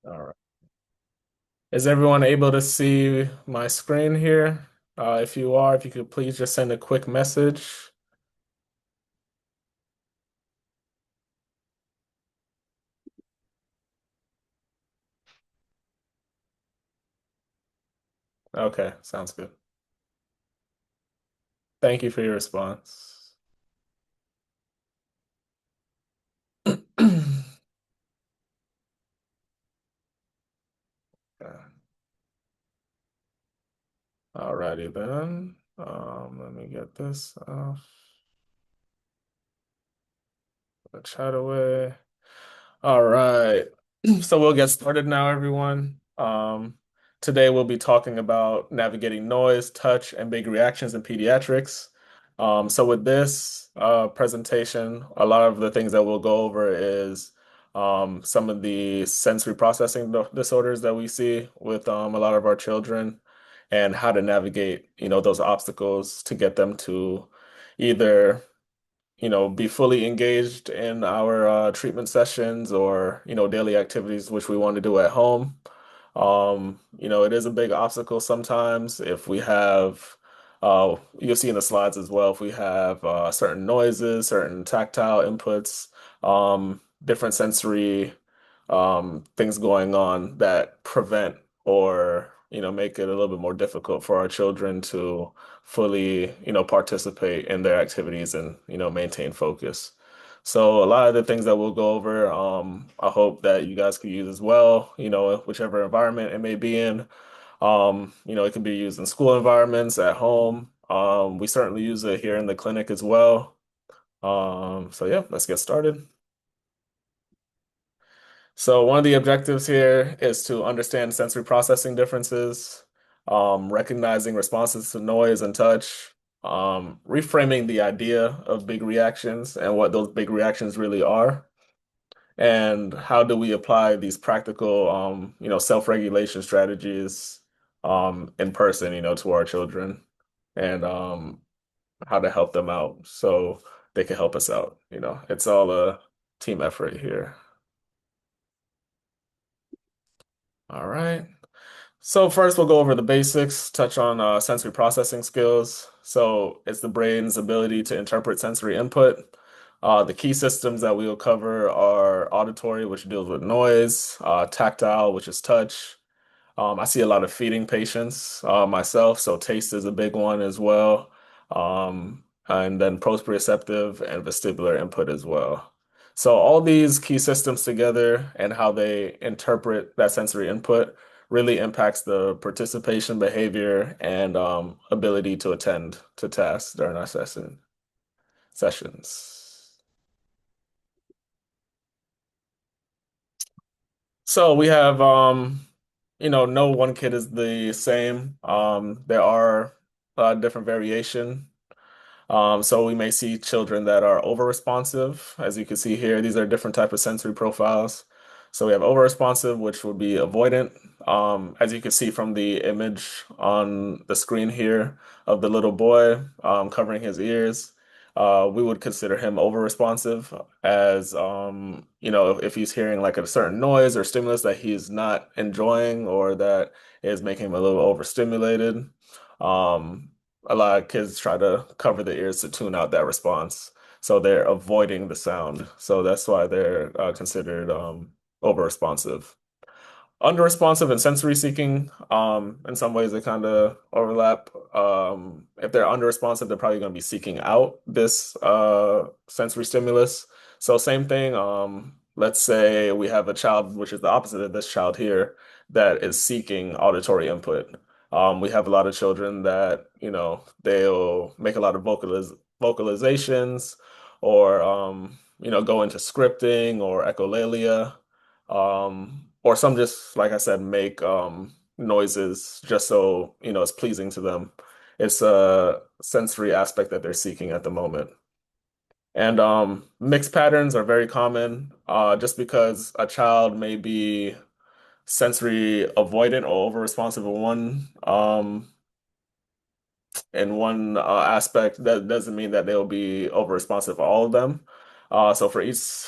All right. Is everyone able to see my screen here? If you are, if you could please just send a quick message. Okay, sounds good. Thank you for your response. Alrighty then. Let me get this off the chat away. All right. So we'll get started now, everyone. Today we'll be talking about navigating noise, touch, and big reactions in pediatrics. So with this presentation, a lot of the things that we'll go over is some of the sensory processing disorders that we see with a lot of our children and how to navigate, those obstacles to get them to either be fully engaged in our treatment sessions or, daily activities which we want to do at home. It is a big obstacle sometimes if we have, you'll see in the slides as well, if we have certain noises, certain tactile inputs, different sensory things going on that prevent or, make it a little bit more difficult for our children to fully, participate in their activities and, maintain focus. So a lot of the things that we'll go over, I hope that you guys could use as well, whichever environment it may be in. It can be used in school environments, at home. We certainly use it here in the clinic as well. So yeah, let's get started. So one of the objectives here is to understand sensory processing differences, recognizing responses to noise and touch, reframing the idea of big reactions and what those big reactions really are, and how do we apply these practical, self-regulation strategies, in person, to our children, and how to help them out so they can help us out. It's all a team effort here. All right. So first we'll go over the basics, touch on sensory processing skills. So it's the brain's ability to interpret sensory input. The key systems that we will cover are auditory, which deals with noise, tactile, which is touch. I see a lot of feeding patients myself, so taste is a big one as well. And then proprioceptive and vestibular input as well. So all these key systems together and how they interpret that sensory input really impacts the participation behavior and ability to attend to tasks during our sessions. So we have no one kid is the same. There are different variation. So we may see children that are over-responsive. As you can see here, these are different type of sensory profiles. So we have over-responsive, which would be avoidant. As you can see from the image on the screen here of the little boy covering his ears, we would consider him over-responsive as, if he's hearing like a certain noise or stimulus that he's not enjoying or that is making him a little overstimulated. Um, a lot of kids try to cover their ears to tune out that response. So they're avoiding the sound. So that's why they're considered over responsive. Under responsive and sensory seeking, in some ways they kind of overlap. If they're under responsive, they're probably going to be seeking out this sensory stimulus. So same thing. Let's say we have a child, which is the opposite of this child here, that is seeking auditory input. We have a lot of children that, they'll make a lot of vocalizations or, go into scripting or echolalia. Or some just, like I said, make noises just so, it's pleasing to them. It's a sensory aspect that they're seeking at the moment. And mixed patterns are very common. Just because a child may be sensory avoidant or over responsive in one aspect, that doesn't mean that they'll be over responsive for all of them. So for each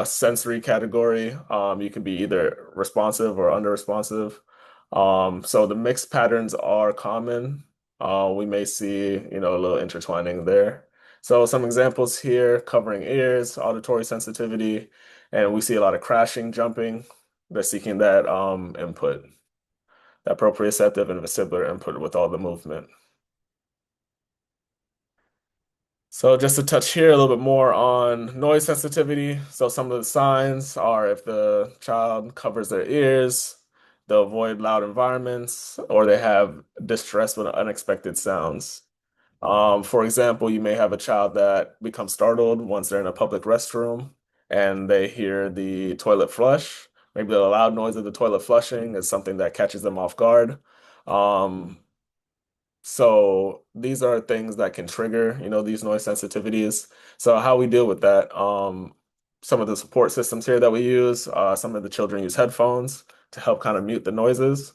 sensory category. You can be either responsive or under responsive. So the mixed patterns are common. We may see, a little intertwining there. So some examples here covering ears, auditory sensitivity, and we see a lot of crashing, jumping. They're seeking that input, that proprioceptive and vestibular input with all the movement. So just to touch here a little bit more on noise sensitivity. So some of the signs are if the child covers their ears, they'll avoid loud environments, or they have distress with unexpected sounds. For example, you may have a child that becomes startled once they're in a public restroom and they hear the toilet flush. Maybe the loud noise of the toilet flushing is something that catches them off guard. Um, so these are things that can trigger, these noise sensitivities. So how we deal with that, some of the support systems here that we use, some of the children use headphones to help kind of mute the noises.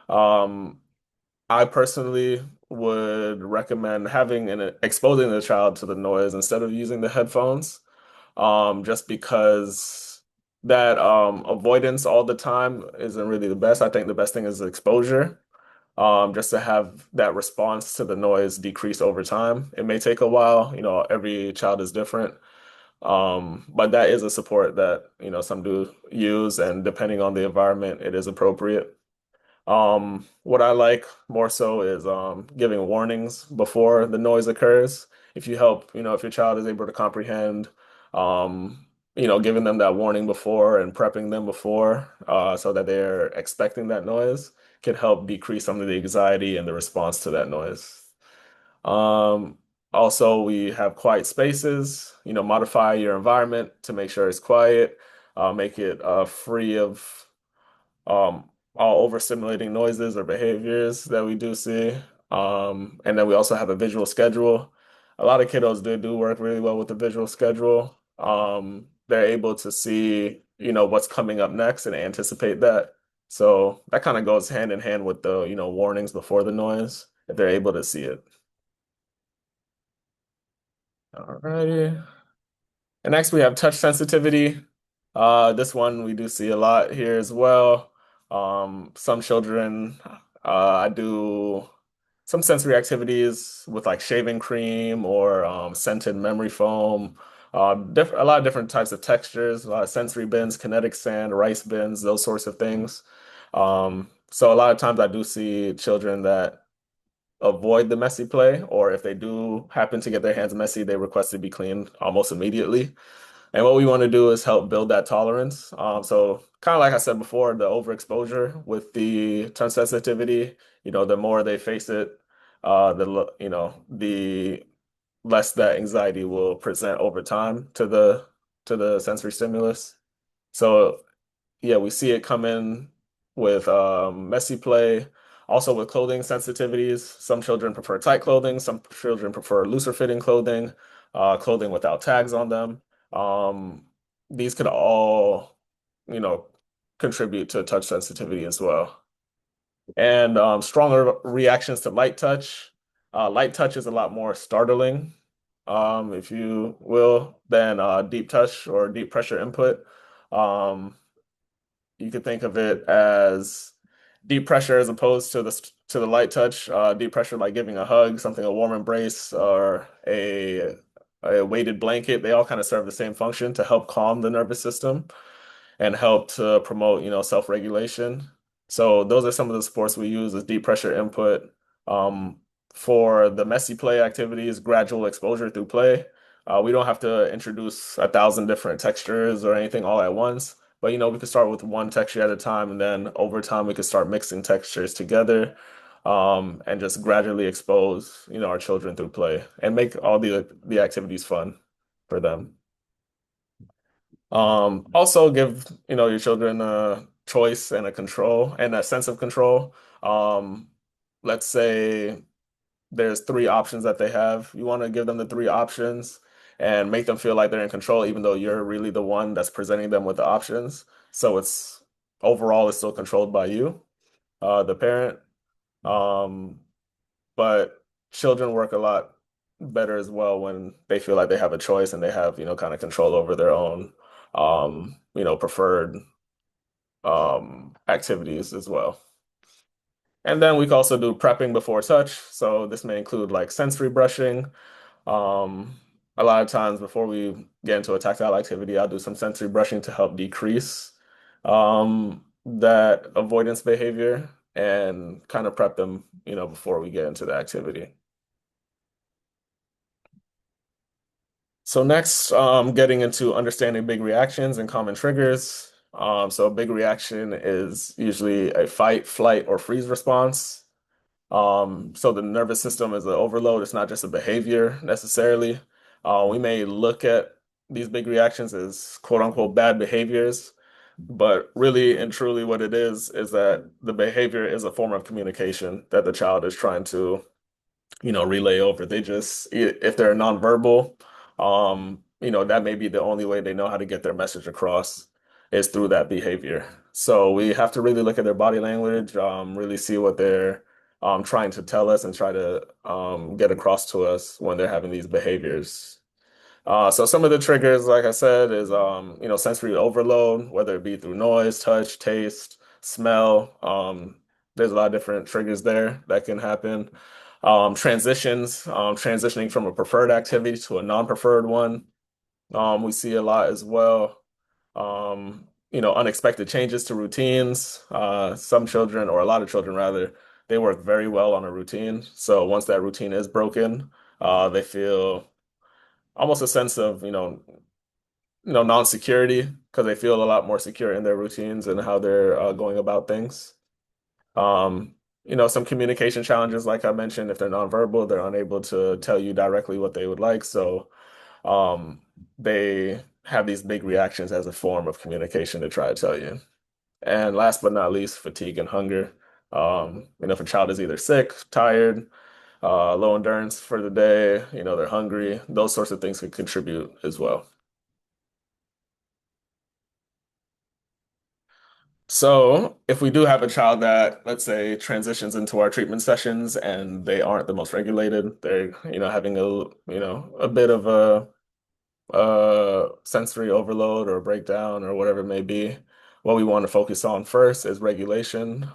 Um, I personally would recommend having and exposing the child to the noise instead of using the headphones, just because that avoidance all the time isn't really the best. I think the best thing is exposure, just to have that response to the noise decrease over time. It may take a while, every child is different. But that is a support that, some do use, and depending on the environment, it is appropriate. What I like more so is giving warnings before the noise occurs. If you help, if your child is able to comprehend, giving them that warning before and prepping them before, so that they're expecting that noise can help decrease some of the anxiety and the response to that noise. Um, Also, we have quiet spaces, modify your environment to make sure it's quiet, make it free of all overstimulating noises or behaviors that we do see. And then we also have a visual schedule. A lot of kiddos do work really well with the visual schedule. They're able to see, what's coming up next and anticipate that. So that kind of goes hand in hand with the, warnings before the noise, if they're able to see it. Alrighty. And next we have touch sensitivity. This one we do see a lot here as well. Some children, I do some sensory activities with like shaving cream or scented memory foam. A lot of different types of textures, a lot of sensory bins, kinetic sand, rice bins, those sorts of things. So a lot of times I do see children that avoid the messy play, or if they do happen to get their hands messy, they request to be cleaned almost immediately. And what we want to do is help build that tolerance. So kind of like I said before, the overexposure with the touch sensitivity, the more they face it, the less that anxiety will present over time to the sensory stimulus. So yeah, we see it come in with messy play, also with clothing sensitivities. Some children prefer tight clothing, some children prefer looser fitting clothing, clothing without tags on them. Um, these could all, you know, contribute to touch sensitivity as well. And stronger reactions to light touch. Light touch is a lot more startling, if you will, than deep touch or deep pressure input. Um, you could think of it as deep pressure as opposed to the light touch. Deep pressure like giving a hug, something a warm embrace, or a weighted blanket. They all kind of serve the same function to help calm the nervous system and help to promote, self-regulation. So those are some of the sports we use as deep pressure input. Um, for the messy play activities, gradual exposure through play. We don't have to introduce 1,000 different textures or anything all at once, but we could start with one texture at a time, and then over time we could start mixing textures together, and just gradually expose, our children through play and make all the activities fun for them. Also give, your children a choice and a control and a sense of control. Um, let's say there's three options that they have. You want to give them the three options and make them feel like they're in control, even though you're really the one that's presenting them with the options. So it's overall it's still controlled by you, the parent. Um, but children work a lot better as well when they feel like they have a choice and they have, kind of control over their own preferred activities as well. And then we can also do prepping before touch. So this may include like sensory brushing. Um, a lot of times before we get into a tactile activity, I'll do some sensory brushing to help decrease that avoidance behavior and kind of prep them, before we get into the activity. So next, getting into understanding big reactions and common triggers. So a big reaction is usually a fight, flight, or freeze response. So the nervous system is an overload. It's not just a behavior necessarily. We may look at these big reactions as quote unquote bad behaviors, but really and truly what it is that the behavior is a form of communication that the child is trying to relay over. They just, if they're nonverbal, that may be the only way they know how to get their message across is through that behavior. So we have to really look at their body language, really see what they're trying to tell us and try to get across to us when they're having these behaviors. So some of the triggers, like I said, is sensory overload, whether it be through noise, touch, taste, smell. There's a lot of different triggers there that can happen. Transitions, transitioning from a preferred activity to a non-preferred one. We see a lot as well. Unexpected changes to routines. Some children, or a lot of children rather, they work very well on a routine. So once that routine is broken, they feel almost a sense of, non-security because they feel a lot more secure in their routines and how they're going about things. Um, some communication challenges, like I mentioned, if they're nonverbal, they're unable to tell you directly what they would like. So they have these big reactions as a form of communication to try to tell you. And last but not least, fatigue and hunger. If a child is either sick, tired, low endurance for the day, they're hungry, those sorts of things could contribute as well. So, if we do have a child that, let's say, transitions into our treatment sessions and they aren't the most regulated, they're, having a bit of a sensory overload or breakdown or whatever it may be. What we want to focus on first is regulation.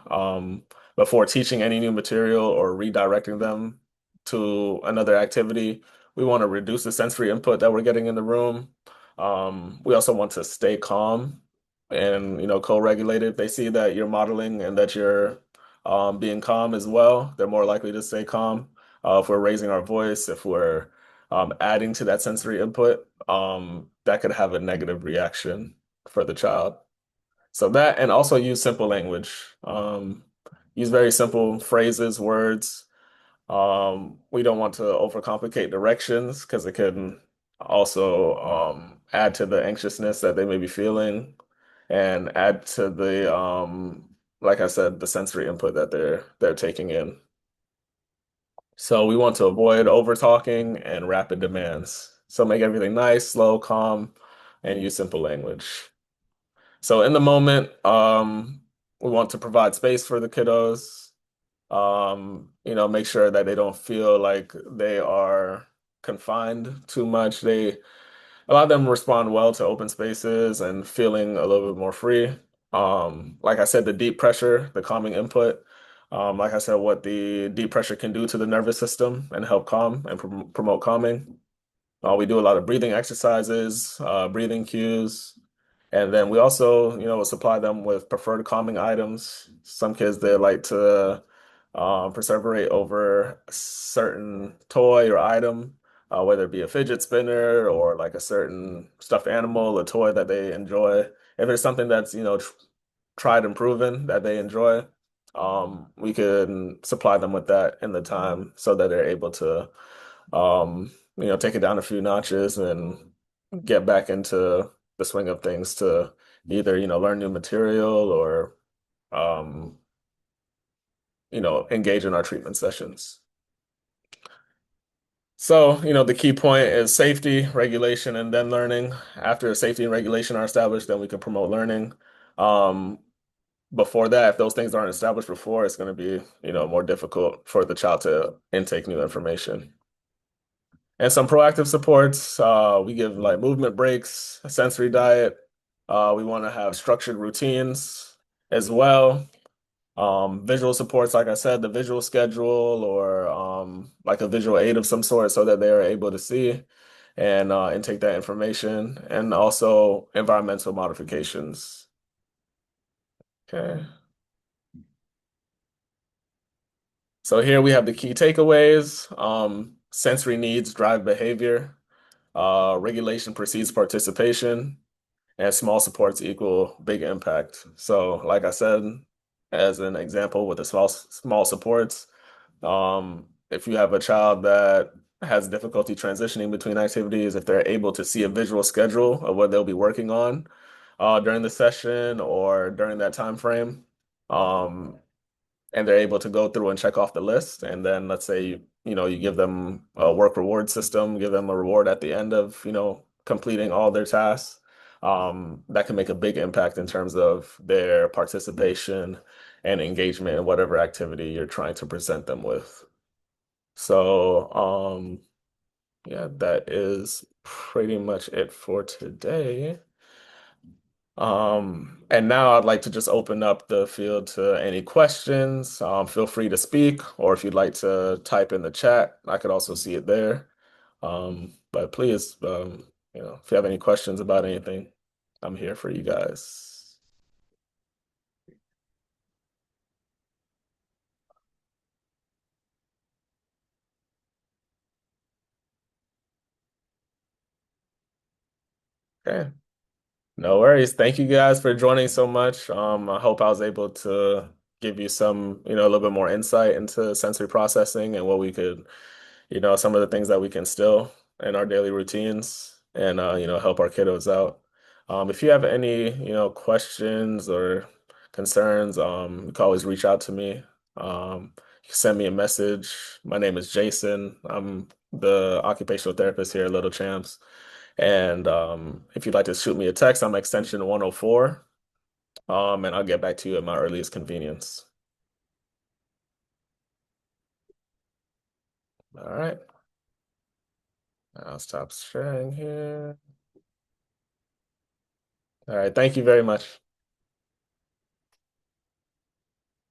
Before teaching any new material or redirecting them to another activity, we want to reduce the sensory input that we're getting in the room. We also want to stay calm and co-regulated. They see that you're modeling and that you're being calm as well. They're more likely to stay calm. If we're raising our voice, if we're adding to that sensory input, that could have a negative reaction for the child. So that, and also use simple language. Use very simple phrases, words. We don't want to overcomplicate directions because it can also add to the anxiousness that they may be feeling and add to the like I said, the sensory input that they're taking in. So we want to avoid over talking and rapid demands. So make everything nice, slow, calm, and use simple language. So in the moment, we want to provide space for the kiddos. Make sure that they don't feel like they are confined too much. A lot of them respond well to open spaces and feeling a little bit more free. Like I said, the deep pressure, the calming input. Like I said, what the deep pressure can do to the nervous system and help calm and promote calming. We do a lot of breathing exercises, breathing cues, and then we also, supply them with preferred calming items. Some kids, they like to perseverate over a certain toy or item, whether it be a fidget spinner or like a certain stuffed animal, a toy that they enjoy. If it's something that's, tried and proven that they enjoy, we can supply them with that in the time so that they're able to, take it down a few notches and get back into the swing of things to either, learn new material or, um, engage in our treatment sessions. So, the key point is safety, regulation, and then learning. After safety and regulation are established, then we can promote learning. Um, Before that, if those things aren't established before, it's going to be, more difficult for the child to intake new information. And some proactive supports, we give like movement breaks, a sensory diet, We want to have structured routines as well. Visual supports, like I said, the visual schedule or like a visual aid of some sort so that they are able to see and intake that information, and also environmental modifications. Okay. So here we have the key takeaways. Sensory needs drive behavior. Regulation precedes participation, and small supports equal big impact. So, like I said, as an example with the small supports, if you have a child that has difficulty transitioning between activities, if they're able to see a visual schedule of what they'll be working on during the session or during that time frame, um, and they're able to go through and check off the list, and then let's say you give them a work reward system, give them a reward at the end of completing all their tasks. That can make a big impact in terms of their participation and engagement in whatever activity you're trying to present them with. So, yeah, that is pretty much it for today. And now I'd like to just open up the field to any questions. Feel free to speak, or if you'd like to type in the chat, I could also see it there. But please, if you have any questions about anything, I'm here for you guys. Okay. No worries. Thank you guys for joining so much. I hope I was able to give you some, a little bit more insight into sensory processing and what we could, some of the things that we can instill in our daily routines and, help our kiddos out. If you have any, questions or concerns, you can always reach out to me. You can send me a message. My name is Jason. I'm the occupational therapist here at Little Champs. And if you'd like to shoot me a text, I'm extension 104. And I'll get back to you at my earliest convenience. All right. I'll stop sharing here. All right. Thank you very much.